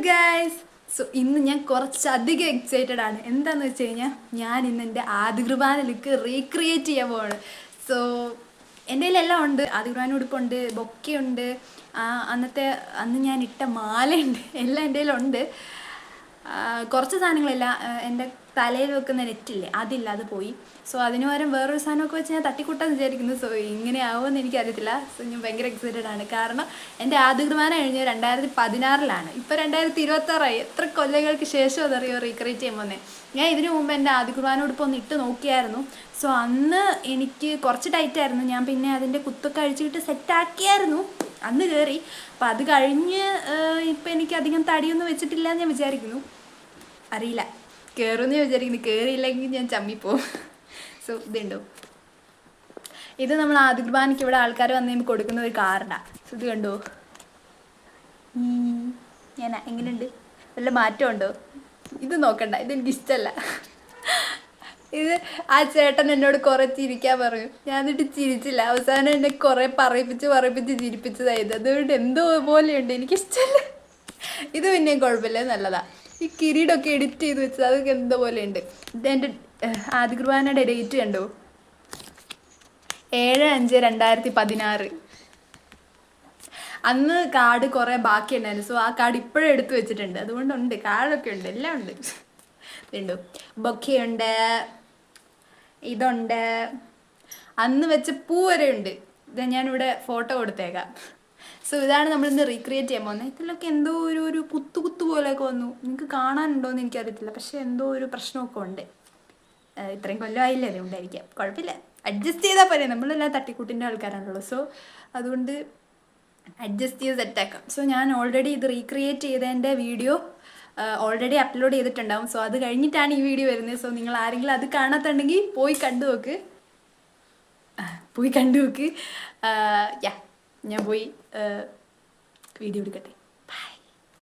Guys. So ഇന്ന് ഞാൻ കുറച്ചധികം എക്സൈറ്റഡ് ആണ്. എന്താണെന്ന് വെച്ച് കഴിഞ്ഞാൽ ഞാൻ ഇന്ന് എൻ്റെ ആദ്യ കുർബാന ലുക്ക് റീക്രിയേറ്റ് ചെയ്യാൻ പോവാണ്. സോ എൻ്റെ കയ്യിലെല്ലാം ഉണ്ട്. ആദ്യ കുർബാന ഉടുപ്പുണ്ട്, ബൊക്കെയുണ്ട്, അന്ന് ഞാൻ ഇട്ട മാലയുണ്ട്, എല്ലാം എൻ്റെ കയ്യിലുണ്ട്. കുറച്ച് സാധനങ്ങളില്ല. എൻ്റെ തലയിൽ വെക്കുന്ന നെറ്റില്ലേ, അതില്ല, അത് പോയി. സോ അതിന് പകരം വേറൊരു സാധനമൊക്കെ വെച്ച് ഞാൻ തട്ടിക്കൂട്ടാൻ വിചാരിക്കുന്നു. സോ ഇങ്ങനെ ആവുമെന്ന് എനിക്കറിയത്തില്ല. സോ ഞാൻ ഭയങ്കര എക്സൈറ്റഡ് ആണ്. കാരണം എൻ്റെ ആദ്യ കുർബാന കഴിഞ്ഞ് 2016 ഇപ്പോൾ 2026. എത്ര കൊല്ലങ്ങൾക്ക് ശേഷം അതറിയോ റീക്രിയേറ്റ് ചെയ്യാൻ പോകുന്നത്. ഞാൻ ഇതിനു മുമ്പ് എൻ്റെ ആദ്യ കുർബാന ഉടുപ്പ് ഒന്ന് ഇട്ട് നോക്കിയായിരുന്നു. സോ അന്ന് എനിക്ക് കുറച്ച് ടൈറ്റായിരുന്നു. ഞാൻ പിന്നെ അതിൻ്റെ കുത്തൊക്കെ അഴിച്ചിട്ട് സെറ്റാക്കിയായിരുന്നു. അന്ന് കയറി. അപ്പം അത് കഴിഞ്ഞ് ഇപ്പം എനിക്ക് അധികം തടിയൊന്നും വെച്ചിട്ടില്ല എന്ന് ഞാൻ വിചാരിക്കുന്നു. അറിയില്ല, കയറുമെന്ന് വിചാരിക്കുന്നു. കയറിയില്ലെങ്കിൽ ഞാൻ ചമ്മിപ്പോവും. സോ ഇതുണ്ടോ, ഇത് നമ്മൾ ആദ്യ കുർബാനയ്ക്ക് ഇവിടെ ആൾക്കാർ വന്ന് കഴിയുമ്പോൾ കൊടുക്കുന്ന ഒരു കാർഡാണ്. സോ ഇത് കണ്ടോ, ഞാൻ എങ്ങനെയുണ്ട്, വല്ല മാറ്റമുണ്ടോ? ഇത് നോക്കണ്ട, ഇതെനിക്ക് ഇഷ്ടമല്ല. ഇത് ആ ചേട്ടൻ എന്നോട് കുറേ ചിരിക്കാൻ പറഞ്ഞു. ഞാൻ എന്നിട്ട് ചിരിച്ചില്ല. അവസാനം എന്നെ കുറേ പറയിപ്പിച്ച് ചിരിപ്പിച്ചതായത്. അതുകൊണ്ട് എന്തോ പോലെയുണ്ട്, എനിക്കിഷ്ടമല്ല. ഇത് പിന്നെയും കുഴപ്പമില്ല, നല്ലതാണ്. ഈ കിരീടമൊക്കെ എഡിറ്റ് ചെയ്ത് വെച്ചത് അതൊക്കെ എന്തോ പോലെയുണ്ട്. ഇതെൻ്റെ ആദ്യ കുർബാനയുടെ ഡേറ്റ് കണ്ടോ, 7/5/2016. അന്ന് കാർഡ് കുറേ ബാക്കിയുണ്ടായിരുന്നു. സോ ആ കാർഡ് ഇപ്പോഴും എടുത്തു വെച്ചിട്ടുണ്ട്. അതുകൊണ്ടുണ്ട്, കാർഡൊക്കെ ഉണ്ട്, എല്ലാം ഉണ്ട്. ഇതുണ്ടോ, ബൊക്കെയുണ്ട്, ഇതുണ്ട്, അന്ന് വെച്ച പൂ വരെ ഉണ്ട്. ഇത് ഞാനിവിടെ ഫോട്ടോ കൊടുത്തേക്കാം. സോ ഇതാണ് നമ്മളിന്ന് റീക്രിയേറ്റ് ചെയ്യാൻ പോകുന്നത്. ഇതിലൊക്കെ എന്തോ ഒരു കുത്തു പോലെയൊക്കെ വന്നു. നിങ്ങൾക്ക് കാണാനുണ്ടോ എന്ന് എനിക്കറിയത്തില്ല, പക്ഷേ എന്തോ ഒരു പ്രശ്നമൊക്കെ ഉണ്ട്. ഇത്രയും കൊല്ലമായില്ലേ, അതുകൊണ്ടായിരിക്കാം. കുഴപ്പമില്ല, അഡ്ജസ്റ്റ് ചെയ്താൽ പോരെ. നമ്മളെല്ലാം തട്ടിക്കൂട്ടിൻ്റെ ആൾക്കാരാണല്ലോ. സോ അതുകൊണ്ട് അഡ്ജസ്റ്റ് ചെയ്ത് സെറ്റാക്കാം. സോ ഞാൻ ഓൾറെഡി ഇത് റീക്രിയേറ്റ് ചെയ്തതിൻ്റെ വീഡിയോ ഓൾറെഡി അപ്ലോഡ് ചെയ്തിട്ടുണ്ടാവും. സോ അത് കഴിഞ്ഞിട്ടാണ് ഈ വീഡിയോ വരുന്നത്. സോ നിങ്ങൾ ആരെങ്കിലും അത് കാണാത്തുണ്ടെങ്കിൽ പോയി കണ്ടു നോക്ക്. യാ, ഞാൻ പോയി വീഡിയോ എടുക്കട്ടെ.